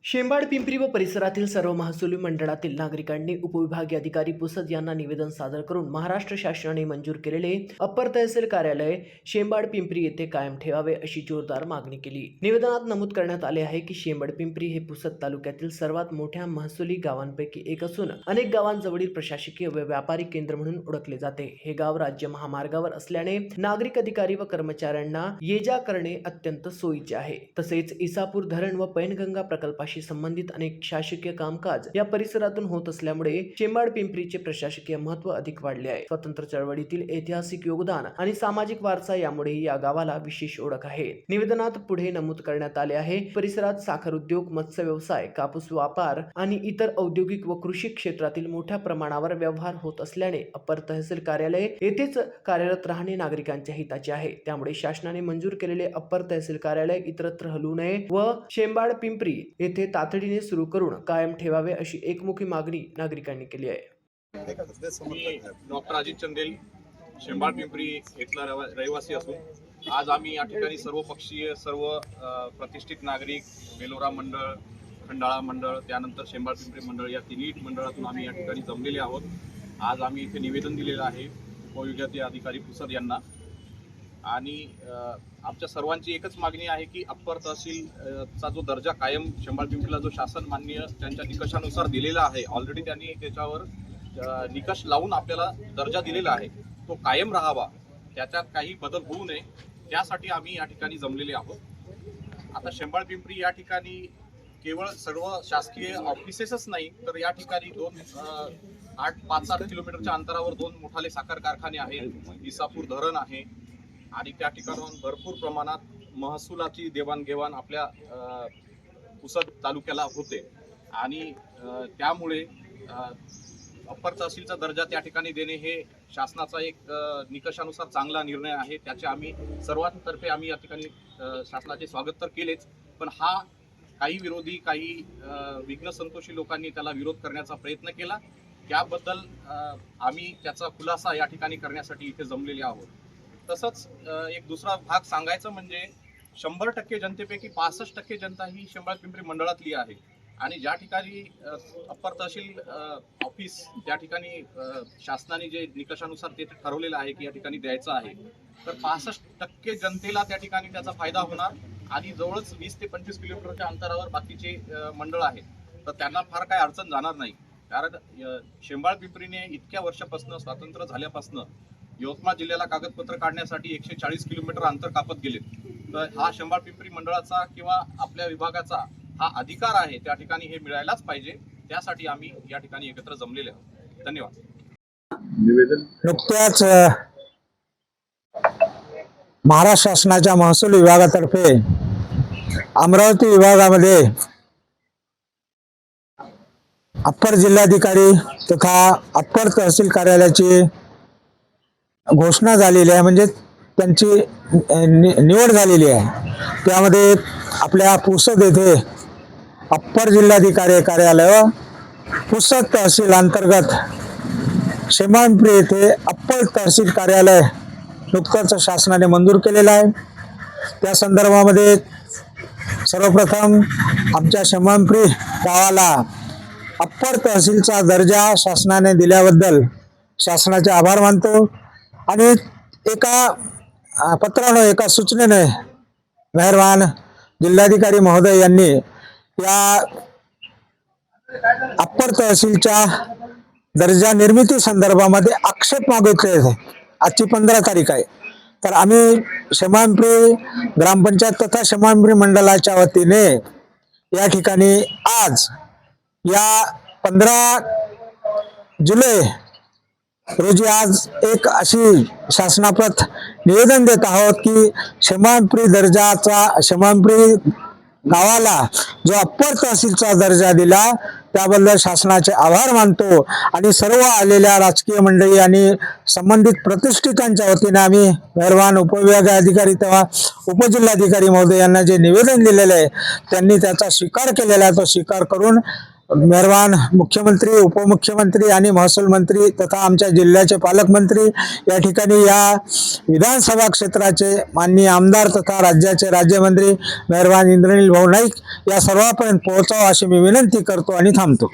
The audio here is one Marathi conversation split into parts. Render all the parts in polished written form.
शेंबाड पिंपरी व परिसरातील सर्व महसुली मंडळातील नागरिकांनी उपविभागीय अधिकारी पुसद यांना निवेदन सादर करून महाराष्ट्र शासनाने मंजूर केलेले अप्पर तहसील कार्यालय शेंबाड पिंपरी येथे कायम ठेवावे अशी जोरदार मागणी केली। निवेदनात नमूद करण्यात आले आहे की शेंबाड पिंपरी हे पुसद तालुक्यातील सर्वात मोठ्या महसुली गावांपैकी एक असून अनेक गावांजवळील प्रशासकीय व व्यापारी केंद्र म्हणून ओळखले जाते। हे गाव राज्य महामार्गावर असल्याने नागरिक अधिकारी व कर्मचाऱ्यांना ये जा करणे अत्यंत सोयीचे आहे। तसेच इसापूर धरण व पैनगंगा प्रकल्पाशी संबंधित अनेक शासकीय कामकाज या परिसरातून होत असल्यामुळे शेंबाड पिंपरीचे प्रशासकीय महत्त्व अधिक वाढले आहे। स्वतंत्र चळवळीतील ऐतिहासिक योगदान आणि सामाजिक वारसा यामुळे या गावाला विशेष ओळख आहे। निवेदनात पुढे नमूद करण्यात आले आहे, परिसरात साखर उद्योग, मत्स्य व्यवसाय, कापूस व्यापार आणि इतर औद्योगिक व कृषी क्षेत्रातील मोठ्या प्रमाणावर व्यवहार होत असल्याने अप्पर तहसील कार्यालय येथेच कार्यरत राहणे नागरिकांच्या हिताचे आहे। त्यामुळे शासनाने मंजूर केलेले अप्पर तहसील कार्यालय इतरत्र हलवू नये व शेंबाड पिंपरी येथे तातडीने सुरू करून कायम ठेवावे अशी एकमुखी मागणी नागरिकांनी केली आहे। डॉक्टर अजित चंदेल, शेंबाड पिंपरी येथला रहिवासी असून आज आम्ही या ठिकाणी सर्व पक्षीय, सर्व प्रतिष्ठित नागरिक, बेलोरा मंडळ, खंडाळा मंडळ, त्यानंतर शेंबाड पिंपरी मंडळ या तिन्ही मंडळातून आम्ही या ठिकाणी जमलेले आहोत। आज आम्ही इथे निवेदन दिलेलं आहे उपविभागीय अधिकारी पुसद यांना आणि आमच्या सर्वांची एकच मागणी आहे की अप्पर तहसीलचा जो दर्जा कायम शेंबाड पिंपरीला जो शासन मान्य त्यांच्या निकषानुसार दिलेला आहे, ऑलरेडी त्यांनी त्याच्यावर निकष लावून आपल्याला दर्जा दिलेला आहे, तो कायम राहावा, त्याच्यात काही बदल होऊ नये, त्यासाठी आम्ही या ठिकाणी जमलेले आहोत। आता शेंबाड पिंपरी या ठिकाणी केवळ सर्व शासकीय ऑफिसेसच नाही तर या ठिकाणी 5-8 किलोमीटरच्या अंतरावर 2 मोठाले साखर कारखाने आहेत, इसापूर धरण आहे आणि त्या ठिकाणाहून भरपूर प्रमाणात महसुलाची देवाणघेवाण आपल्या पुसद तालुक्याला होते आणि त्यामुळे अप्पर तहसीलचा दर्जा त्या ठिकाणी देणे हे शासनाचा एक निकषानुसार चांगला निर्णय आहे। त्याचे आम्ही सर्वांतर्फे आम्ही या ठिकाणी शासनाचे स्वागत तर केलेच, पण हा काही विरोधी, काही विघ्नसंतोषी लोकांनी त्याला विरोध करण्याचा प्रयत्न केला, त्याबद्दल आम्ही त्याचा खुलासा या ठिकाणी करण्यासाठी इथे जमलेले आहोत। तसंच एक दुसरा भाग सांगायचं म्हणजे 100% जनतेपैकी 65% जनता ही शेंबाड पिंपरी मंडळातली आहे आणि ज्या ठिकाणी अप्पर तहसील ऑफिस त्या ठिकाणी शासनाने जे निकषानुसार ते ठरवलेलं आहे की या ठिकाणी द्यायचं आहे, तर 65% जनतेला त्या ठिकाणी त्याचा फायदा होणार आणि जवळच 20 ते 25 किलोमीटरच्या अंतरावर बाकीचे मंडळ आहेत, तर त्यांना फार काही अडचण जाणार नाही। कारण शेंबाड पिंपरीने इतक्या वर्षापासून स्वातंत्र्य झाल्यापासून यवतमाळ जिल्ह्याला कागदपत्र काढण्यासाठी 140 किलोमीटर अंतर कापत गेले, तर हा शेंबाड पिंपरी मंडळाचा किंवा आपल्या विभागाचा हा अधिकार आहे, त्या ठिकाणी हे मिळायलाच पाहिजे, त्यासाठी आम्ही या ठिकाणी एकत्र जमलेले आहोत। धन्यवाद। नुकत्याच महाराष्ट्र शासनाच्या महसूल विभागातर्फे अमरावती विभागामध्ये अप्पर जिल्हाधिकारी तथा अप्पर तहसील कार्यालयाची घोषणा झालेली आहे, म्हणजे त्यांची निवड झालेली आहे। त्यामध्ये आपल्या पुसद येथे अप्पर जिल्हाधिकारी कार्यालय पुसद तहसील अंतर्गत शेंबाड पिंपरी येथे अप्पर तहसील कार्यालय नुकतंच शासनाने मंजूर केलेलं आहे। त्या संदर्भामध्ये सर्वप्रथम आमच्या शेंबाड पिंपरी गावाला अप्पर तहसीलचा दर्जा शासनाने दिल्याबद्दल शासनाचे आभार मानतो आणि एका पत्राने, एका सूचनेने मेहरबान जिल्हाधिकारी महोदय यांनी या अप्पर तहसीलच्या दर्जा निर्मिती संदर्भामध्ये आक्षेप मागितले होते। आजची 15 तारीख आहे, तर आम्ही शेंबाड पिंपरी ग्रामपंचायत तथा शेंबाड पिंपरी मंडळाच्या वतीने या ठिकाणी आज या 15 जुलै रोजी आज एक अशी शासनाप्रत निवेदन देत आहोत की शेंबाड पिंपरी दर्जाचा, शेंबाड पिंपरी गावाला जो अप्पर तहसीलचा दर्जा दिला त्याबद्दल शासनाचे आभार मानतो आणि सर्व आलेल्या राजकीय मंडळी आणि संबंधित प्रतिष्ठितांच्या वतीने आम्ही मेहरबान उपविभागीय अधिकारी तेव्हा उपजिल्हाधिकारी महोदय यांना जे निवेदन दिलेले आहे त्यांनी त्याचा स्वीकार केलेला आहे, तो स्वीकार करून मेहरबान मुख्यमंत्री, उपमुख्यमंत्री आणि महसूल मंत्री तथा आमच्या जिल्ह्याचे पालकमंत्री, या ठिकाणी या विधानसभा क्षेत्राचे माननीय आमदार तथा राज्याचे राज्यमंत्री मेहरबान इंद्रनील भाऊ नाईक या सर्वांपर्यंत पोहोचावं अशी मी विनंती करतो आणि थांबतो.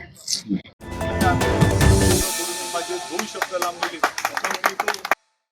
दोन शब्द लांब गेले